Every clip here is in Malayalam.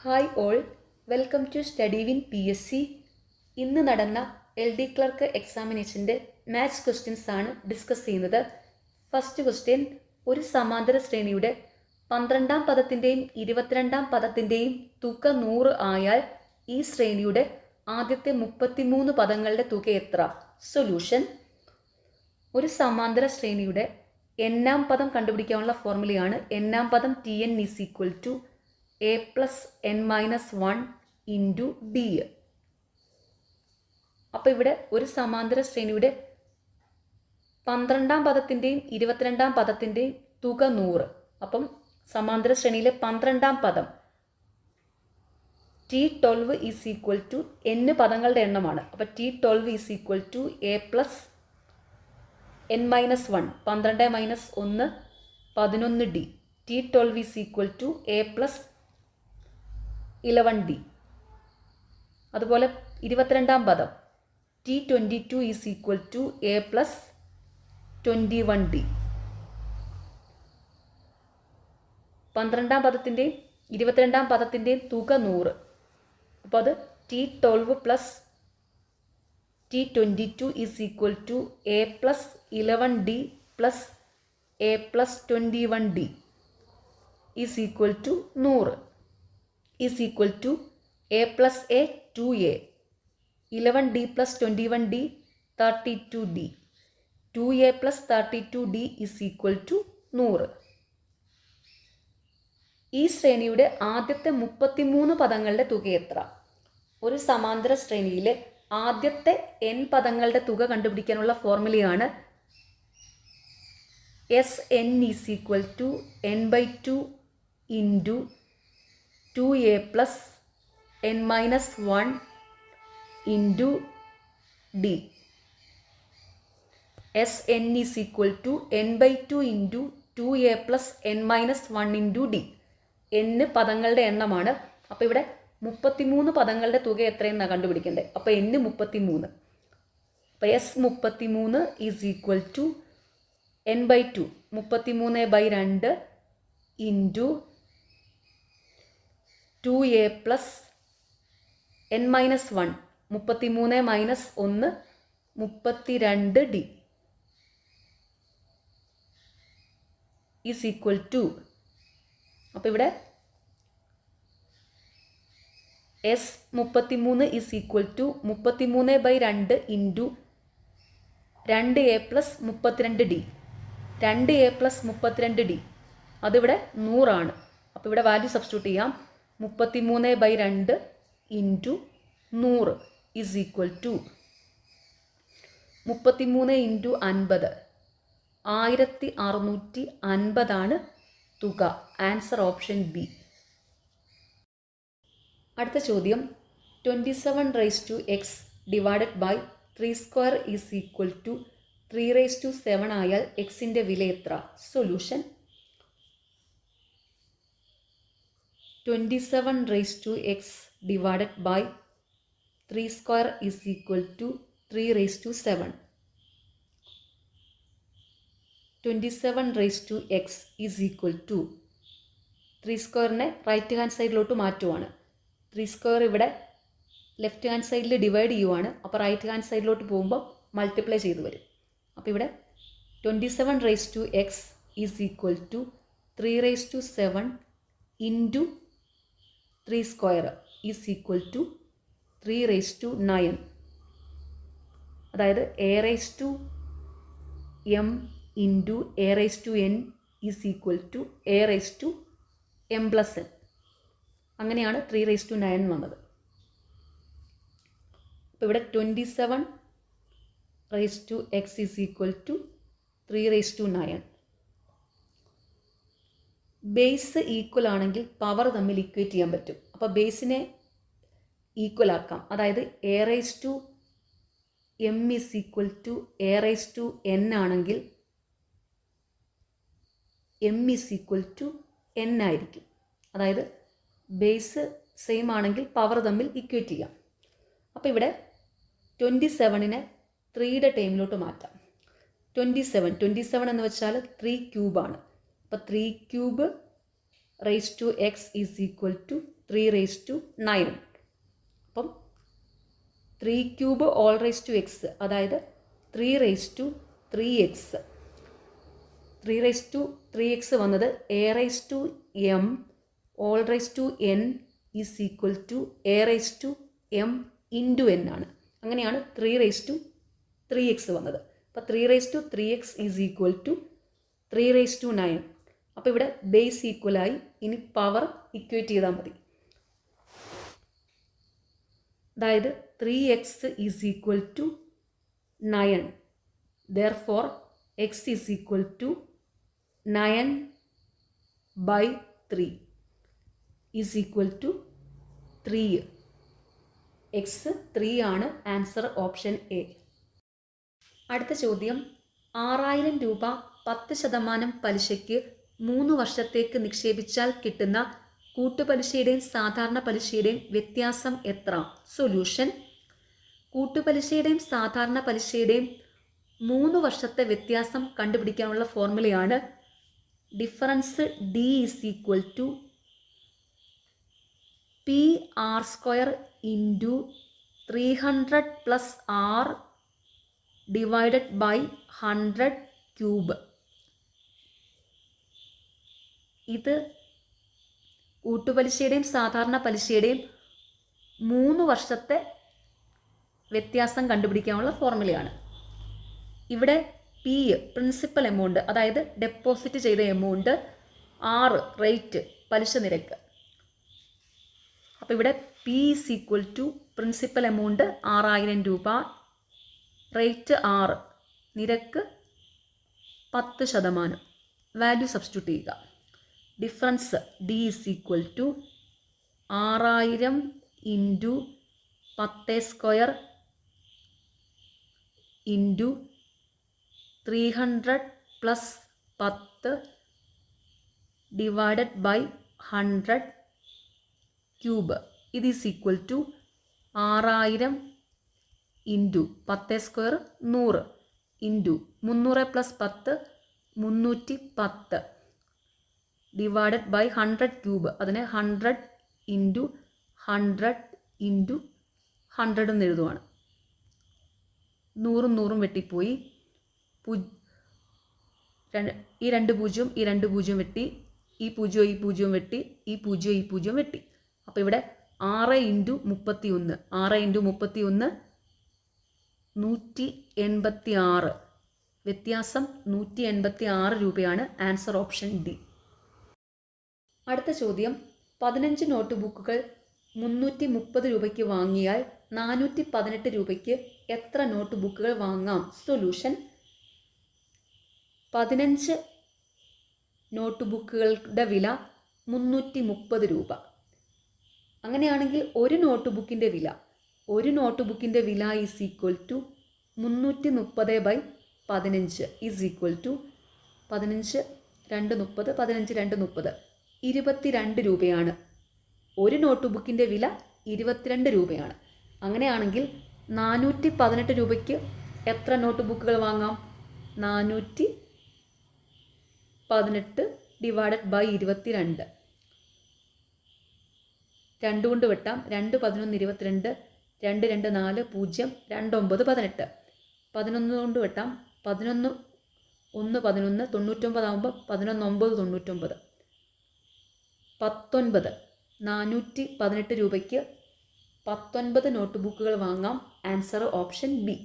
Hi all, welcome to Study Win PSC. ഇന്ന് നടന്ന LD ക്ലർക്ക് എക്സാമിനേഷൻ്റെ മാത്സ് ക്വസ്റ്റ്യൻസ് ആണ് ഡിസ്കസ് ചെയ്യുന്നത്. ഫസ്റ്റ് ക്വസ്റ്റ്യൻ, ഒരു സമാന്തര ശ്രേണിയുടെ 12ാം പദത്തിൻ്റെയും 22ാം പദത്തിൻ്റെയും തുക 100 ആയാൽ ഈ ശ്രേണിയുടെ ആദ്യത്തെ 33 പദങ്ങളുടെ തുക എത്ര? സൊല്യൂഷൻ: ഒരു സമാന്തര ശ്രേണിയുടെ n-ാം പദം കണ്ടുപിടിക്കാനുള്ള ഫോർമുലയാണ് n-ാം പദം Tn = a plus n-1 into d. അപ്പോൾ ഇവിടെ ഒരു സമാന്തര ശ്രേണിയുടെ 12ാം പദത്തിൻ്റെയും 22ാം പദത്തിൻ്റെയും തുക 100. അപ്പം സമാന്തര ശ്രേണിയിലെ 12ാം പദം T12 = n പദങ്ങളുടെ എണ്ണമാണ്. അപ്പോൾ T12 = a plus n-1, 12 - 1 11d. T12 = a plus 11d. അതുപോലെ 22ാം പദം T22 = a plus 21d. 12ാം പദത്തിൻ്റെയും 22ാം പദത്തിൻ്റെയും തുക 100. അപ്പോൾ അത് T12 plus T22 = a plus 11d plus a plus 21d = 100 a plus a 2a, 11d plus 21d 32d, 2a plus 32d = 100. ഈ ശ്രേണിയുടെ ആദ്യത്തെ 33 പദങ്ങളുടെ തുക എത്ര? ഒരു സമാന്തര ശ്രേണിയിലെ ആദ്യത്തെ n പദങ്ങളുടെ തുക കണ്ടുപിടിക്കാനുള്ള ഫോർമുലയാണ് Sn = n/2 into 2a plus n-1 into d. Sn = n/2 into 2a plus n-1 into d. n പദങ്ങളുടെ എണ്ണമാണ്. അപ്പോൾ ഇവിടെ 33 പദങ്ങളുടെ തുക എത്രയെന്നാണ് കണ്ടുപിടിക്കേണ്ടത്. അപ്പോൾ n 33. അപ്പോൾ S33 = n/2 33/2 into 2a plus n-1 33 - 1 32d = അപ്പോൾ ഇവിടെ S33 = 33/2 into 2a plus 32d. 2a plus 32d അതിവിടെ 100 ആണ്. അപ്പോൾ ഇവിടെ വാല്യൂ സബ്സ്റ്റിറ്റ്യൂട്ട് ചെയ്യാം. 33/2 ഇൻറ്റു 100 = 33 ഇൻറ്റു 50 1650 ആണ് തുക. Answer option B. അടുത്ത ചോദ്യം, 27x ഡിവൈഡഡ് ബൈ 3² = 3/7 ആയാൽ എക്സിൻ്റെ വില എത്ര? Solution: 27x divided by 3² = 3/7. 27x = 3² right hand സൈഡിലോട്ട് മാറ്റുവാണ്. 3² ഇവിടെ ലെഫ്റ്റ് ഹാൻഡ് സൈഡിൽ ഡിവൈഡ് ചെയ്യുവാണ്. അപ്പോൾ റൈറ്റ് ഹാൻഡ് സൈഡിലോട്ട് പോകുമ്പോൾ മൾട്ടിപ്ലൈ ചെയ്ത് വരും. അപ്പോൾ ഇവിടെ 27x = 3/7 ഇൻറ്റു 3² = 3/9. അതായത് a⁻m ഇൻറ്റു a⁻n = a⁻m+n. അങ്ങനെയാണ് 3/9 വന്നത്. അപ്പോൾ ഇവിടെ 27x = 3/9. ബേസ് ഈക്വൽ ആണെങ്കിൽ പവർ തമ്മിൽ ഇക്വേറ്റ് ചെയ്യാൻ പറ്റും. അപ്പോൾ ബേസിനെ ഈക്വൽ ആക്കാം. അതായത് a⁻m = a⁻n ആണെങ്കിൽ m = n ആയിരിക്കും. അതായത് ബേസ് സെയിം ആണെങ്കിൽ പവർ തമ്മിൽ ഇക്വേറ്റ് ചെയ്യാം. അപ്പോൾ ഇവിടെ 27നെ 3യുടെ ടൈമിലോട്ട് മാറ്റാം. 27 എന്ന് വെച്ചാൽ 3³ ആണ്. അപ്പോൾ 3³ raise to X is equal to 3 raise to 9. അപ്പം 3 cube whole raise to X, അതായത് 3 raise to 3x. 3 raise to 3x വന്നത് A raise to M whole raise to N is equal to A raise to M into N ആണ്. അങ്ങനെയാണ് 3 റേസ് ടു 3x വന്നത്. അപ്പോൾ 3 raise to 3x is equal to 3 raise to 9. അപ്പോൾ ഇവിടെ ബേസ് ഈക്വലായി, ഇനി പവർ ഇക്വേറ്റ് ചെയ്താൽ മതി. അതായത് 3x is equal to 9. Therefore x is equal to 9/3 is equal to 3. x 3 ആണ്. Answer option A. അടുത്ത ചോദ്യം, 6000 രൂപ 10% പലിശയ്ക്ക് 3 വർഷത്തേക്ക് നിക്ഷേപിച്ചാൽ കിട്ടുന്ന കൂട്ടുപലിശയുടെയും സാധാരണ പലിശയുടെയും വ്യത്യാസം എത്ര? സൊല്യൂഷൻ: കൂട്ടുപലിശയുടെയും സാധാരണ പലിശയുടെയും 3 വർഷത്തെ വ്യത്യാസം കണ്ടുപിടിക്കാനുള്ള ഫോർമുലയാണ് difference d is equal to PR² into 300 plus R divided by 100 cube. ഇത് കൂട്ടുപലിശയുടെയും സാധാരണ പലിശയുടെയും 3 വർഷത്തെ വ്യത്യാസം കണ്ടുപിടിക്കാനുള്ള ഫോർമുലയാണ്. ഇവിടെ പി പ്രിൻസിപ്പൽ എമൗണ്ട്, അതായത് ഡെപ്പോസിറ്റ് ചെയ്ത എമൗണ്ട്, R റേറ്റ് പലിശ നിരക്ക്. അപ്പോൾ ഇവിടെ p is equal to principal amount 6000 രൂപ, റേറ്റ് 6, നിരക്ക് 10%. വാല്യൂ സബ്സ്റ്റിറ്റ്യൂട്ട് ചെയ്യുക. Difference d is equal to 6000 into 10² into 300 plus 10 divided by 100 cube. ഇത് is equal to 6000 into 10² 100 into 300 plus 10 310 divided by 100 cube. അതിനെ 100 ഇൻറ്റു 100 ഇൻറ്റു 100 എന്ന് എഴുതുവാണ്. 100 100 വെട്ടിപ്പോയി. ഈ 2 പൂജ്യം ഈ 2 പൂജ്യം വെട്ടി, ഈ 0 ഈ 0 വെട്ടി, ഈ 0 ഈ 0 വെട്ടി. അപ്പോൾ ഇവിടെ 6 ഇൻറ്റു 31, 6 ഇൻറ്റു 31 186. വ്യത്യാസം 186 രൂപയാണ്. Answer option D. അടുത്ത ചോദ്യം, 15 നോട്ട് ബുക്കുകൾ 330 രൂപയ്ക്ക് വാങ്ങിയാൽ 418 രൂപയ്ക്ക് എത്ര നോട്ട് ബുക്കുകൾ വാങ്ങാം? സൊല്യൂഷൻ: 15 നോട്ട് ബുക്കുകളുടെ വില 330 രൂപ. അങ്ങനെയാണെങ്കിൽ ഒരു നോട്ട് ബുക്കിൻ്റെ വില is equal to 330/15 is equal to 15 2 30, 15 2 30, 22 രൂപയാണ്. ഒരു നോട്ട് ബുക്കിൻ്റെ വില 22 രൂപയാണ്. അങ്ങനെയാണെങ്കിൽ 418 രൂപയ്ക്ക് എത്ര നോട്ട് ബുക്കുകൾ വാങ്ങാം? 418 ഡിവൈഡഡ് ബൈ 22. 2 കൊണ്ട് വെട്ടാം. 2 11 22, 2 2 4 0, 2 9 18. 11 കൊണ്ട് വെട്ടാം. 11 1 11, 99 ആകുമ്പോൾ 11 9 99. 19. 418 രൂപയ്ക്ക് 19 നോട്ട് ബുക്കുകൾ വാങ്ങാം. Answer option B.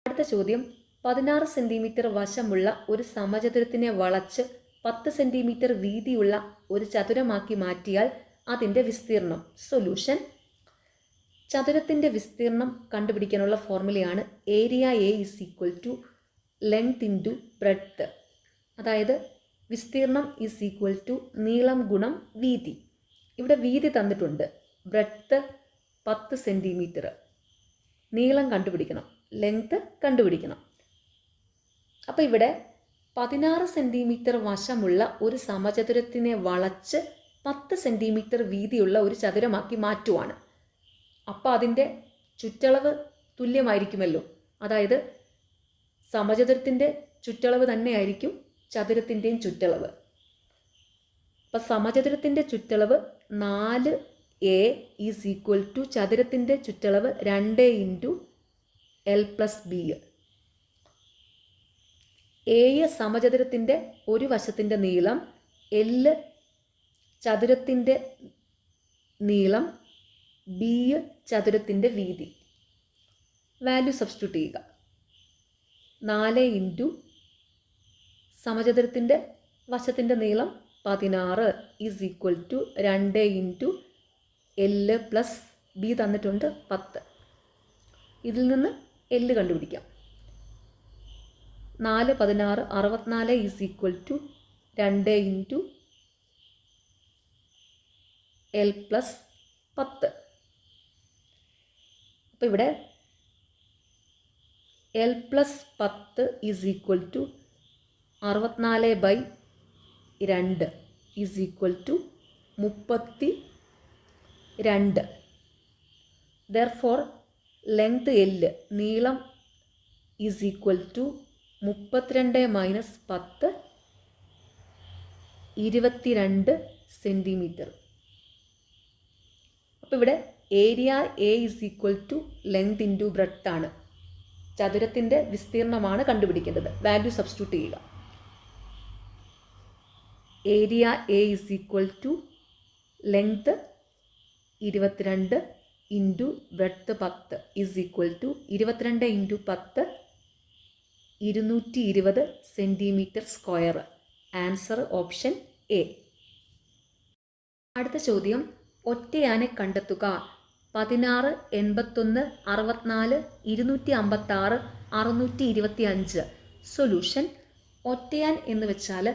അടുത്ത ചോദ്യം, 16 സെൻറ്റിമീറ്റർ വശമുള്ള ഒരു സമചതുരത്തിനെ വളച്ച് 10 സെൻറ്റിമീറ്റർ വീതിയുള്ള ഒരു ചതുരമാക്കി മാറ്റിയാൽ അതിൻ്റെ വിസ്തീർണം. സൊല്യൂഷൻ: ചതുരത്തിൻ്റെ വിസ്തീർണം കണ്ടുപിടിക്കാനുള്ള ഫോർമുലയാണ് area A is equal to length into breadth. അതായത് വിസ്തീർണം ഈസ് ഈക്വൽ ടു നീളം ഗുണം വീതി. ഇവിടെ വീതി തന്നിട്ടുണ്ട്, ബ്രെഡ്ത്ത് 10 സെൻറ്റിമീറ്റർ, നീളം കണ്ടുപിടിക്കണം, ലെങ്ത് കണ്ടുപിടിക്കണം. അപ്പോൾ ഇവിടെ 16 സെൻറ്റിമീറ്റർ വശമുള്ള ഒരു സമചതുരത്തിനെ വളച്ച് 10 സെൻറ്റിമീറ്റർ വീതിയുള്ള ഒരു ചതുരമാക്കി മാറ്റുവാണ്. അപ്പോൾ അതിൻ്റെ ചുറ്റളവ് തുല്യമായിരിക്കുമല്ലോ. അതായത് സമചതുരത്തിൻ്റെ ചുറ്റളവ് തന്നെയായിരിക്കും ചതുരത്തിൻ്റെയും ചുറ്റളവ്. അപ്പം സമചതുരത്തിൻ്റെ ചുറ്റളവ് 4a ഈസ് ഈക്വൽ ടു ചതുരത്തിൻ്റെ ചുറ്റളവ് 2 into L plus b. A സമചതുരത്തിൻ്റെ ഒരു വശത്തിൻ്റെ നീളം, L ചതുരത്തിൻ്റെ നീളം, ബി ചതുരത്തിൻ്റെ വീതി. വാല്യൂ സബ്സ്റ്റിറ്റ്യൂട്ട് ചെയ്യുക. 4 ഇൻറ്റു സമചതുരത്തിൻ്റെ വശത്തിൻ്റെ നീളം 16 is equal to 2 into L plus B തന്നിട്ടുണ്ട് 10. ഇതിൽ നിന്ന് L കണ്ടുപിടിക്കാം. 4 16 64 is equal to 2 into L plus 10. അപ്പോൾ ഇവിടെ L plus 10 is equal to 64/2 is equal to 32. Therefore length L നീളം is equal to 32 minus 10 22 centimetre. അപ്പോൾ ഇവിടെ area A is equal to length into breadth ആണ്. ചതുരത്തിൻ്റെ വിസ്തീർണമാണ് കണ്ടുപിടിക്കേണ്ടത്. വാല്യൂ സബ്സ്റ്റിറ്റ്യൂട്ട് ചെയ്യുക. Area A is equal to length 22 into breadth 10 is equal to 22 into 10 220 centimetre square. Answer option A. അടുത്ത ചോദ്യം, ഒറ്റയാനെ കണ്ടെത്തുക. 16 81 64 256 625. സൊല്യൂഷൻ. ഒറ്റയാൻ എന്ന് വെച്ചാൽ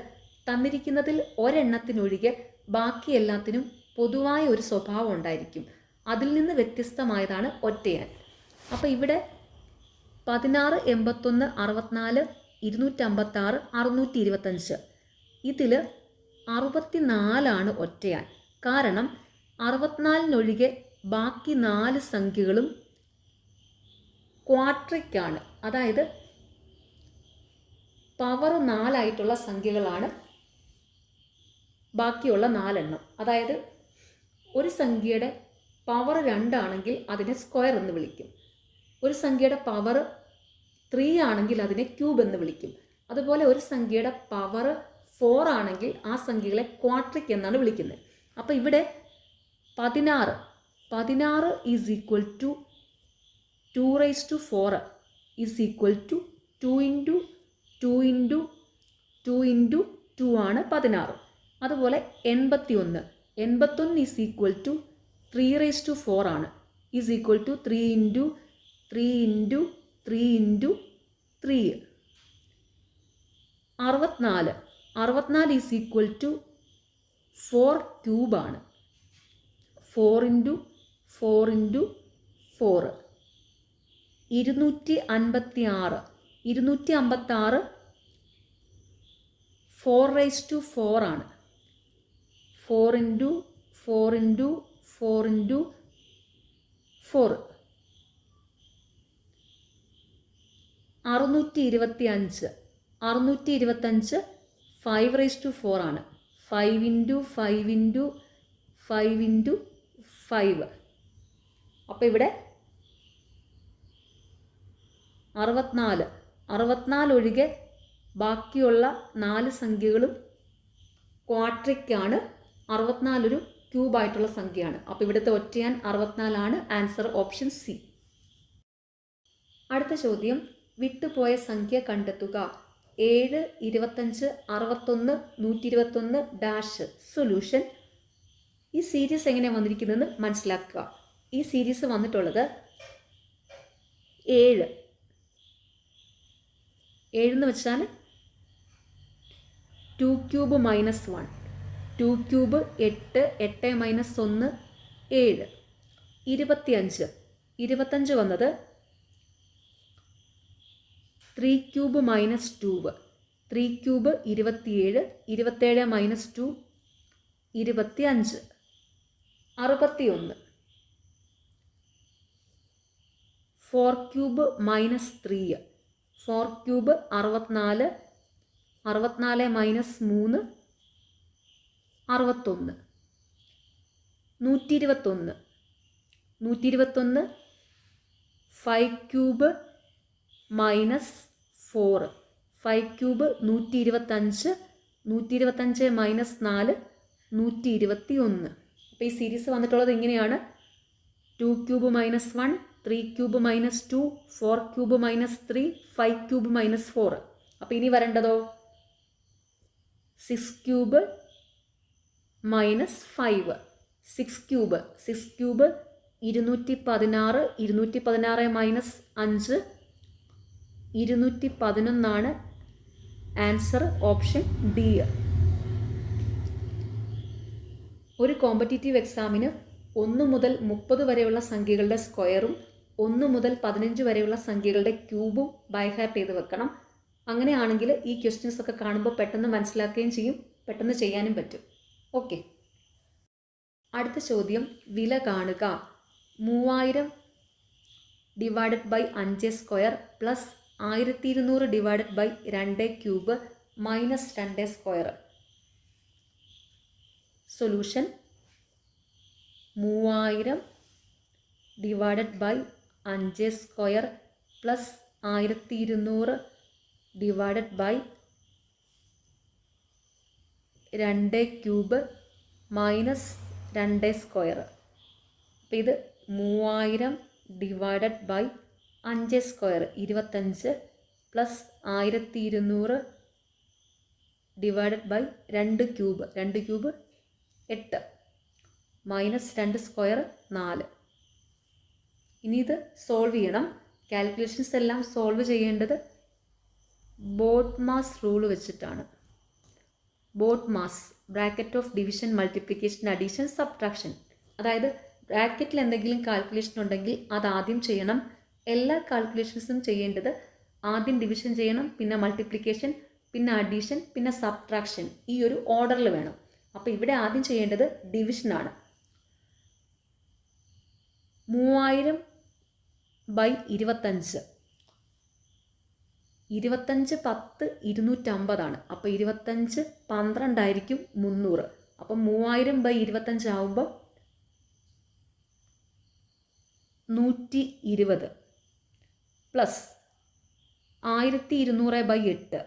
തന്നിരിക്കുന്നതിൽ ഒരെണ്ണത്തിനൊഴികെ ബാക്കി എല്ലാത്തിനും പൊതുവായ ഒരു സ്വഭാവം ഉണ്ടായിരിക്കും. അതിൽ നിന്ന് വ്യത്യസ്തമായതാണ് ഒറ്റയാൻ. അപ്പോൾ ഇവിടെ 16 81 64 256 625. ഇതിൽ 64 ഒറ്റയാൻ. കാരണം 64 ബാക്കി 4 സംഖ്യകളും ക്വാട്രിക്കാണ്. അതായത് പവർ 4 ആയിട്ടുള്ള സംഖ്യകളാണ് ബാക്കിയുള്ള 4 എണ്ണം. അതായത് ഒരു സംഖ്യയുടെ പവർ 2 ആണെങ്കിൽ അതിനെ സ്ക്വയർ എന്ന് വിളിക്കും. ഒരു സംഖ്യയുടെ പവർ 3 ആണെങ്കിൽ അതിനെ ക്യൂബ് എന്ന് വിളിക്കും. അതുപോലെ ഒരു സംഖ്യയുടെ പവർ 4 ആണെങ്കിൽ ആ സംഖ്യകളെ ക്വാട്രിക് എന്നാണ് വിളിക്കുന്നത്. അപ്പോൾ ഇവിടെ 16 is equal to 2⁴ is equal to 2 into 2 into 2 into 2 ആണ് 16. അതുപോലെ 81 ഈസ് ഈക്വൽ ടു 3⁴ ആണ്. Is equal to 3 into 3 into 3 into 3. 64 is equal to 4 cube ആണ്. 4 ഇൻറ്റു 4 ഇൻറ്റു 4. 256 4⁴ ആണ്. 4 ഇൻറ്റു 4 ഇൻറ്റു 4 ഇൻറ്റു 4. 625 5⁴ ആണ്. 5 ഇൻറ്റു 5 ഇൻറ്റു 5 ഇൻറ്റു 5. അപ്പോൾ ഇവിടെ 64 ഒഴികെ ബാക്കിയുള്ള 4 സംഖ്യകളും ക്വാട്രിക്കാണ്. 64 ഒരു ക്യൂബായിട്ടുള്ള സംഖ്യയാണ്. അപ്പോൾ ഇവിടുത്തെ ഒറ്റയാൻ 64 ആണ്. Answer option C. അടുത്ത ചോദ്യം, വിട്ടുപോയ സംഖ്യ കണ്ടെത്തുക. 7 25 61 121 ഡാഷ്. സൊല്യൂഷൻ. ഈ സീരീസ് എങ്ങനെയാണ് വന്നിരിക്കുന്നതെന്ന് മനസ്സിലാക്കുക. ഈ സീരീസ് വന്നിട്ടുള്ളത് 7 എന്ന് വെച്ചാൽ 2 ക്യൂബ് മൈനസ് 1. 2 cube 8 8 minus 1 7. 25 വന്നത് 3 cube minus 2. 3 cube 27 27 minus 2 25. 61. 4 cube minus 3. 4 cube 64 64 minus 3 61. 121. 121 5 cube minus 4. 5 cube 125. 125 minus 4 121. അപ്പോൾ ഈ സീരീസ് വന്നിട്ടുള്ളത് ഇങ്ങനെയാണ്: 2 cube minus 1, 3 cube minus 2, 4 cube minus 3, 5 cube minus 4. അപ്പോൾ ഇനി വരേണ്ടതോ 6 cube minus 5. 6 cube 216. 216 minus 5 211. Answer option D. ഒരു കോമ്പറ്റീറ്റീവ് എക്സാമിന് 1 മുതൽ 30 വരെയുള്ള സംഖ്യകളുടെ സ്ക്വയറും 1 മുതൽ 15 വരെയുള്ള സംഖ്യകളുടെ ക്യൂബും ബൈ ഹാർട്ട് ചെയ്ത് വെക്കണം. അങ്ങനെയാണെങ്കിൽ ഈ ക്വസ്റ്റ്യൻസ് ഒക്കെ കാണുമ്പോൾ പെട്ടെന്ന് മനസ്സിലാക്കുകയും ചെയ്യും, പെട്ടെന്ന് ചെയ്യാനും പറ്റും. ഓക്കെ, അടുത്ത ചോദ്യം: വില കാണുക. 3000 divided by 5 square plus 1200 divided by 2 cube minus 2 square. Solution: 3000 divided by 5 square plus 1200 divided by 2 cube minus 2 square. അപ്പോൾ ഇത് 3000 divided by 5 square 25 plus 1200 divided by 2 cube 8 minus 2 square 4. ഇനി ഇത് സോൾവ് ചെയ്യണം. കാൽക്കുലേഷൻസ് എല്ലാം സോൾവ് ചെയ്യേണ്ടത് ബോഡ്മാസ് റൂൾ വെച്ചിട്ടാണ്. BODMAS, bracket of division, multiplication, addition, subtraction. അതായത് ബ്രാക്കറ്റിൽ എന്തെങ്കിലും കാൽക്കുലേഷൻ ഉണ്ടെങ്കിൽ അത് ആദ്യം ചെയ്യണം. എല്ലാ കാൽക്കുലേഷൻസും ചെയ്യേണ്ടത് ആദ്യം ഡിവിഷൻ ചെയ്യണം, പിന്നെ മൾട്ടിപ്ലിക്കേഷൻ, പിന്നെ അഡീഷൻ, പിന്നെ സബ്ട്രാക്ഷൻ. ഈ ഒരു ഓർഡറിൽ വേണം. അപ്പോൾ ഇവിടെ ആദ്യം ചെയ്യേണ്ടത് ഡിവിഷനാണ്. 3000 ബൈ 25. 25 10 250 അപ്പോൾ 25 12 ആയിരിക്കും 300. അപ്പം 3000 ബൈ 25 ആവുമ്പോൾ 120 പ്ലസ് 1200 ബൈ 8.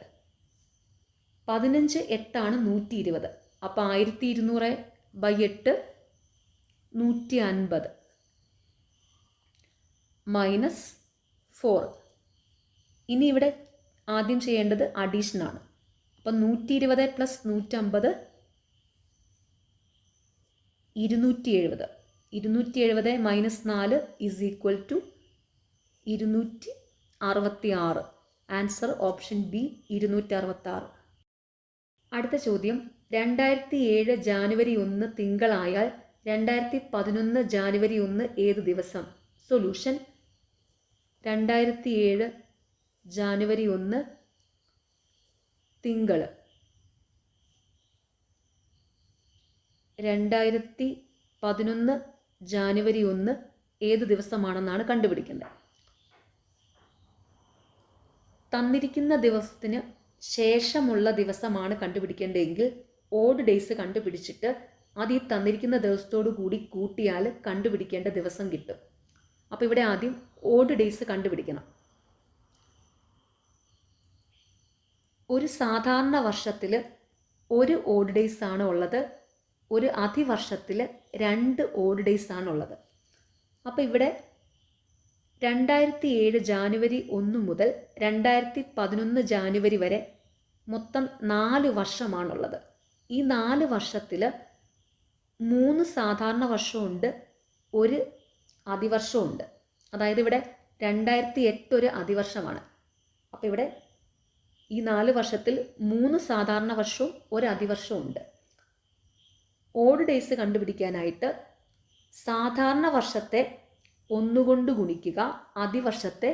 15 8 120. അപ്പോൾ 1200 ബൈ 8 150 മൈനസ് 4. ഇനി ഇവിടെ ആദ്യം ചെയ്യേണ്ടത് അഡീഷനാണ്. അപ്പം 120 plus 150 270. 270 minus 4 is equal to 266. Answer option B 266. അടുത്ത ചോദ്യം: 2007 ജാനുവരി 1 തിങ്കളായാൽ 2011 ജാനുവരി 1 ഏത് ദിവസം? സൊല്യൂഷൻ: 2007 ജാനുവരി 1 തിങ്കൾ. 2011 ജാനുവരി 1 ഏത് ദിവസമാണെന്നാണ് കണ്ടുപിടിക്കേണ്ടത്. തന്നിരിക്കുന്ന ദിവസത്തിന് ശേഷമുള്ള ദിവസമാണ് കണ്ടുപിടിക്കേണ്ടതെങ്കിൽ ഓഡ് ഡേയ്സ് കണ്ടുപിടിച്ചിട്ട് അത് ഈ തന്നിരിക്കുന്ന ദിവസത്തോടു കൂടി കൂട്ടിയാൽ കണ്ടുപിടിക്കേണ്ട ദിവസം കിട്ടും. അപ്പോൾ ഇവിടെ ആദ്യം ഓഡ് ഡേയ്സ് കണ്ടുപിടിക്കണം. ഒരു സാധാരണ വർഷത്തിൽ ഒരു ഓഡ് ഡേയ്സ് ആണ് ഉള്ളത്. ഒരു അതിവർഷത്തിൽ 2 ഓഡ് ഡേയ്സ് ആണുള്ളത്. അപ്പോൾ ഇവിടെ 2007 ജാനുവരി 1 മുതൽ 2011 ജാനുവരി വരെ മൊത്തം 4 വർഷമാണുള്ളത്. ഈ 4 വർഷത്തിൽ 3 സാധാരണ വർഷമുണ്ട്, ഒരു അതിവർഷമുണ്ട്. അതായത് ഇവിടെ 2008 ഒരു അതിവർഷമാണ്. അപ്പോൾ ഇവിടെ ഈ 4 വർഷത്തിൽ 3 സാധാരണ വർഷവും ഒരു അതിവർഷവും ഉണ്ട്. ഓഡ് ഡേയ്സ് കണ്ടുപിടിക്കാനായിട്ട് സാധാരണ വർഷത്തെ 1 കൊണ്ട് ഗുണിക്കുക, അതിവർഷത്തെ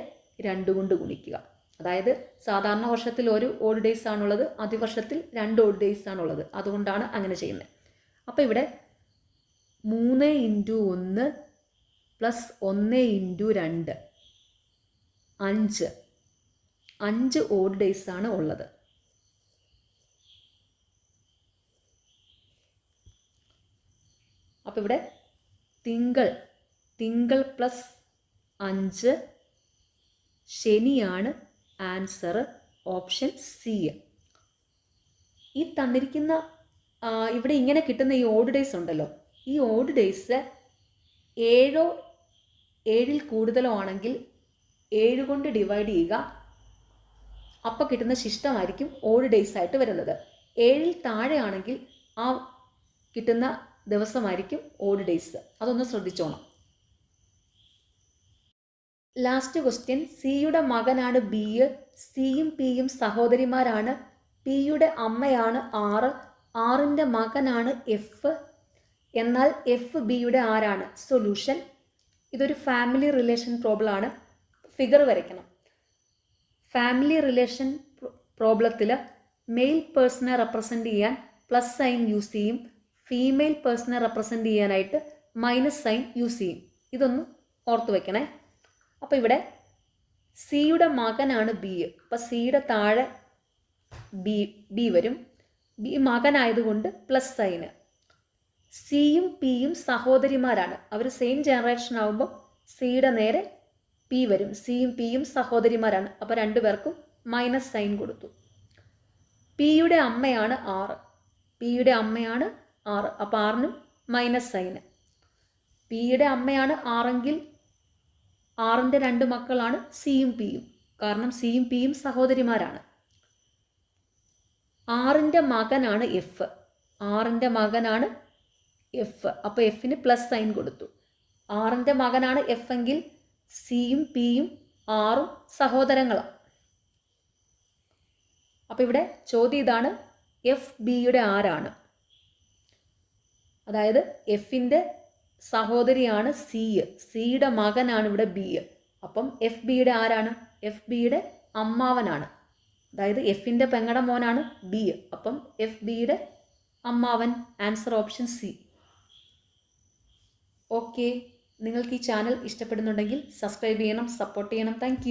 2 കൊണ്ട് ഗുണിക്കുക. അതായത് സാധാരണ വർഷത്തിൽ ഒരു ഓഡ് ഡേയ്സ് ആണുള്ളത്, അതിവർഷത്തിൽ 2 ഓഡ് ഡേയ്സ് ആണുള്ളത്. അതുകൊണ്ടാണ് അങ്ങനെ ചെയ്യുന്നത്. അപ്പോൾ ഇവിടെ 3 × 1 പ്ലസ് 1 × 2 5 ഓഡ് ഡേയ്സ് ആണ് ഉള്ളത്. അപ്പോൾ ഇവിടെ തിങ്കൾ പ്ലസ് 5 ശനിയാണ് ആൻസർ, ഓപ്ഷൻ സി. ഈ തന്നിരിക്കുന്ന ഇവിടെ ഇങ്ങനെ കിട്ടുന്ന ഈ ഓഡ് ഡേയ്സ് ഉണ്ടല്ലോ, ഈ ഓഡ് ഡേയ്സ് 7ൽ കൂടുതലോ ആണെങ്കിൽ 7 കൊണ്ട് ഡിവൈഡ് ചെയ്യുക, അപ്പോൾ കിട്ടുന്ന ശിഷ്ടമായിരിക്കും ഓഡ് ഡേയ്സ് ആയിട്ട് വരുന്നത്. 7ൽ താഴെ ആണെങ്കിൽ ആ കിട്ടുന്ന ദിവസമായിരിക്കും ഓഡ് ഡേയ്സ്. അതൊന്ന് ശ്രദ്ധിച്ചോണം. ലാസ്റ്റ് ക്വസ്റ്റ്യൻ, സിയുടെ മകനാണ് ബി, സിയും പിയും സഹോദരിമാരാണ്, പിയുടെ അമ്മയാണ് 6, 6ൻ്റെ മകനാണ് എഫ്, എന്നാൽ എഫ് ബിയുടെ ആരാണ്? സൊല്യൂഷൻ. ഇതൊരു ഫാമിലി റിലേഷൻ പ്രോബ്ലം ആണ്. ഫിഗർ വരയ്ക്കണം. ഫാമിലി റിലേഷൻ പ്രോബ്ലത്തിൽ മെയിൽ പേഴ്സണെ റെപ്രസെൻ്റ് ചെയ്യാൻ പ്ലസ് സൈൻ യൂസ് ചെയ്യും, ഫീമെയിൽ പേഴ്സണെ റെപ്രസെൻ്റ് ചെയ്യാനായിട്ട് മൈനസ് സൈൻ യൂസ് ചെയ്യും. ഇതൊന്ന് ഓർത്ത് വയ്ക്കണേ. അപ്പോൾ ഇവിടെ സിയുടെ മകനാണ് ബി, അപ്പോൾ സിയുടെ താഴെ ബി വരും. ബി മകനായതുകൊണ്ട് പ്ലസ് സൈന്. സിയും പിയും സഹോദരിമാരാണ്, അവർ സെയിം ജനറേഷൻ ആകുമ്പോൾ സിയുടെ നേരെ പി വരും. സിയും പിയും സഹോദരിമാരാണ്, അപ്പോൾ രണ്ടുപേർക്കും മൈനസ് സൈൻ കൊടുത്തു. പിയുടെ അമ്മയാണ് 6, പിയുടെ അമ്മയാണ് 6, അപ്പോൾ 6നും മൈനസ് സൈന്. പിയുടെ അമ്മയാണ് 6എങ്കിൽ 6ൻ്റെ 2 മക്കളാണ് സിയും പിയും, കാരണം സിയും പിയും സഹോദരിമാരാണ്. 6ൻ്റെ മകനാണ് എഫ്, 6ൻ്റെ മകനാണ് എഫ്, അപ്പോൾ എഫിന് പ്ലസ് സൈൻ കൊടുത്തു. 6ൻ്റെ മകനാണ് എഫ് എങ്കിൽ സിയും പിയും 6ഉം സഹോദരങ്ങളാണ്. അപ്പോൾ ഇവിടെ ചോദ്യം ഇതാണ്, എഫ് ബിയുടെ ആരാണ്? അതായത് എഫിൻ്റെ സഹോദരിയാണ് സി, സിയുടെ മകനാണ് ഇവിടെ ബി, അപ്പം എഫ് ബിയുടെ ആരാണ്? എഫ് ബിയുടെ അമ്മാവനാണ്. അതായത് എഫിൻ്റെ പെങ്ങടെ മോനാണ് ബി, അപ്പം എഫ് ബിയുടെ അമ്മാവൻ. Answer option C. ഓക്കെ, നിങ്ങൾക്ക് ഈ ചാനൽ ഇഷ്ടപ്പെടുന്നുണ്ടെങ്കിൽ സബ്സ്ക്രൈബ് ചെയ്യണം, സപ്പോർട്ട് ചെയ്യണം. താങ്ക്